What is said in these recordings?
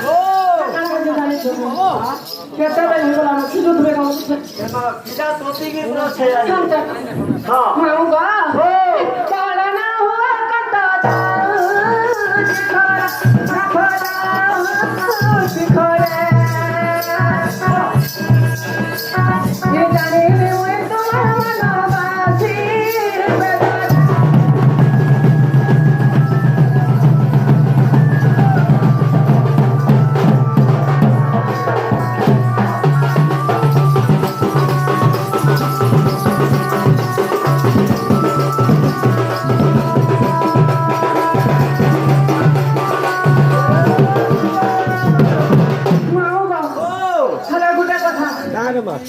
ओ केते बेल हो गला कि दूध में काम पिता सोती की पूरा छे आई हां माऊंगा काला ना हुआ कटा दिखोरे ये जाने में हुए तो मनवासी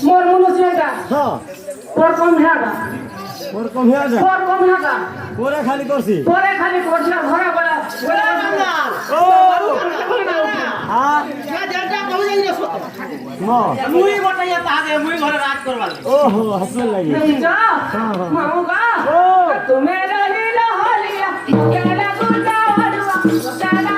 मोर मनुष्यटा हां और कम हेगा और कम है जा और कम हेगा पूरा खाली करसी तोरे खाली कोठिया भरा बड़ा बोला बंदा ओ हां क्या जरटा कहू जाई रे सो हां मुई बटैया तागे मुई घरे राज करवा ओहो हंसने लगी जा माऊंगा तुम्हें रही लहलिया केला गुंडा हलवा केला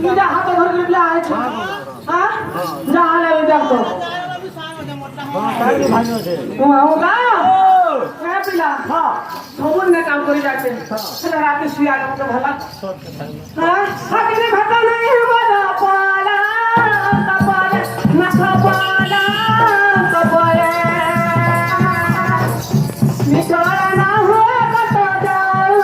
निजा हाथ धर के बिया है हां जा ले देख तो हां काई भाइयो छे होगा मैं पिला हां सबुन में काम करी जाते चला रात सुया लो तो भला हां हकने भटा नहीं हमारा पाला कपाल ना कपाला कपाले निकला ना हो कटा जाओ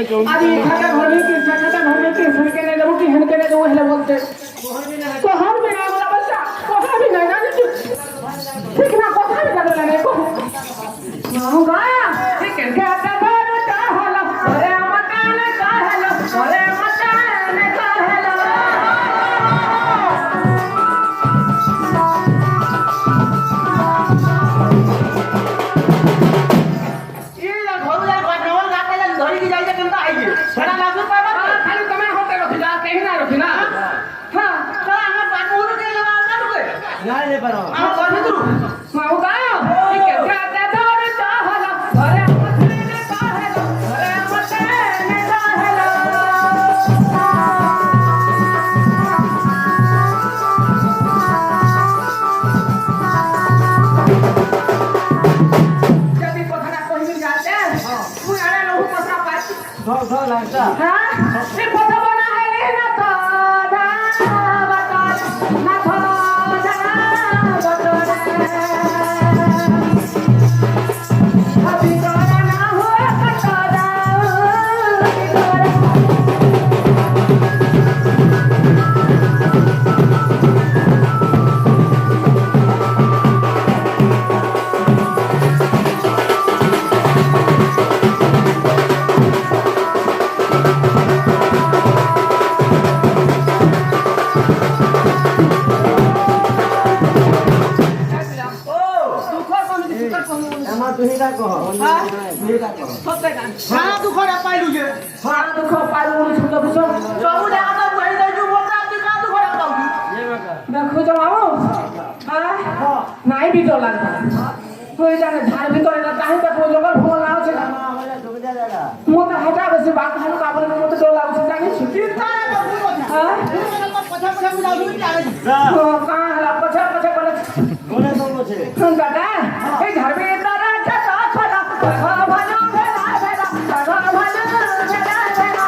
अभी खाता भरने के फुलके ने दबो कि हनके ने दो हेले बोलते को हम भी ना बोला बच्चा को हम भी ना जाने ठीक ना को हम कर लेने को माऊंगा ठीक है क्या आता का हला अरे मकान का हला अरे मकान का हला ये ना घर जा का नवल गाते जा धरी की जाई केनता आई छड़ा लागू पाबा खाली तमे होते रखी जा कहीं ना रखी ना हां चला हम बात बोल के लगा ना रुके ना ले परो हम घर में तू माऊंगा ठीक है क्या आता दौड़ का हला अरे मकान का हला अरे मकान का हला जब पथरा कोई जाते तू अरे लोग पथरा पाती सो लगता हां ये पथरा बना है ना तो दा बता ना तो दा बता अभी तोरा ना हो कटा दा एमा तुही का कह तुही का कह सत्य गान सारा दुख रे पाइलु जे सारा दुख पालू छुट बुझो सब जागा तो वही दे जो बोलता तू का दुख रे पाऊ ये बका देखो जो आओ हां नहीं भी तो लगता कोई जाने झाड़ भी तो ना काहे पे कोई जंगल भोल ना छे मोटा हटा बस बात हानु काबल में मोटा डोला उठ जाने छुट्टी तारा हां पछा पछा बुझा बुझी लागे हां का हला पछा দাদা এই ধর্মে তারা ছাতা খোলা ভালো ভালো ভেলা ভেলা ভালো ভালো ভেলা ভেলা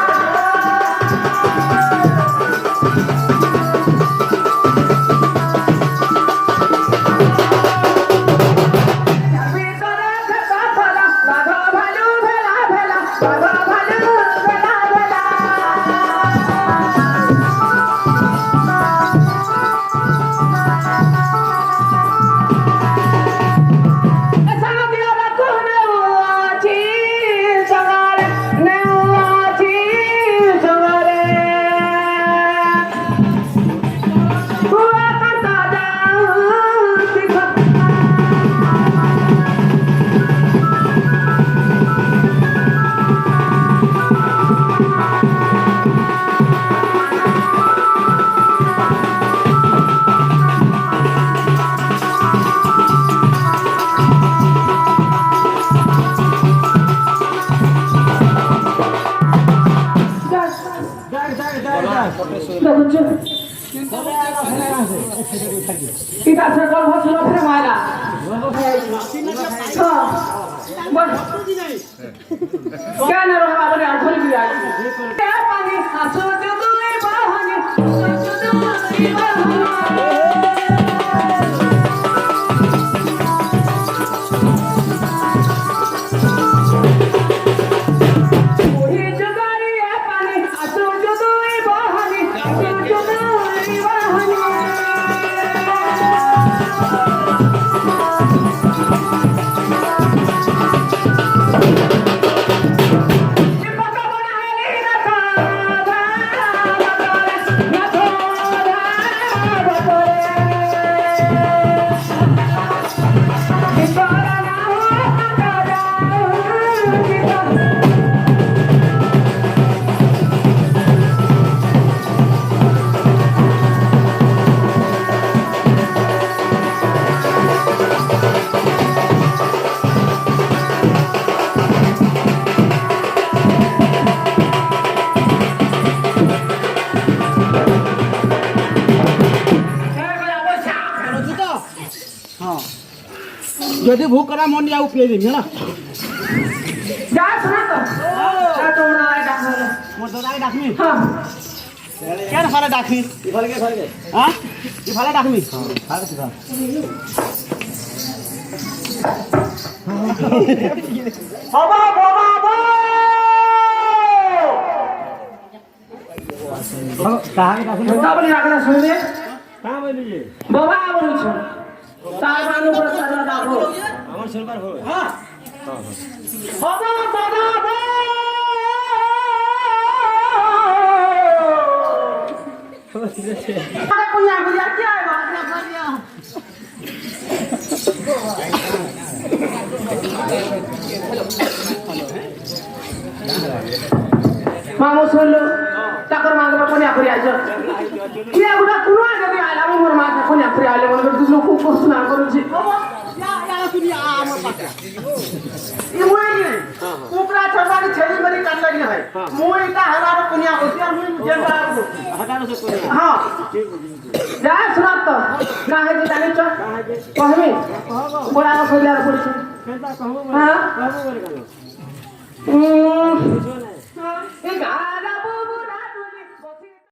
Kita sekal hotel apa mana? Kan orang apa ni aku ni dia. Apa ni? Asal tu tu ni bahani. Asal tu tu ni bahani. যদি ভোগ করা মন যাও পিয়ে দিবি না যা শোনা তো তো না ডাকো মোর দাদাকে ডাকমি হ্যাঁ কেন ফালে ডাকমি ইফালে হ্যাঁ ইফালে ডাকমি ফালে সিধা বাবা বাবা বাবা কাহাকে ডাকমি তাবলি রাখনা শুনবে কাহা বলি বাবা বলছ তার বানু বড় সারা ডাকো আমার সরকার হবে হ্যাঁ বাবা বাবা বাবা अरे कुन्या गुजर क्या है बात ना कर दिया मामो सुन लो ताकर मांग में कुन्या कुरिया जो ये गुड़ा कुनो आ जब आला मोर मां कुन्या कुरिया आले मन दूसरो को सुना करू छी या दुनिया आमर पात्र ये मुए नहीं कुकरा छवानी छेली मरी कर लगी है मुए का हमारा कुन्या होती और मुए जेंदा हटानो से कोई हां जा सुना तो काहे जे जाने छ कहबे बड़ा को खोलिया पड़ी छ केनता कहबो हां कहबो बोले कालो ए गाना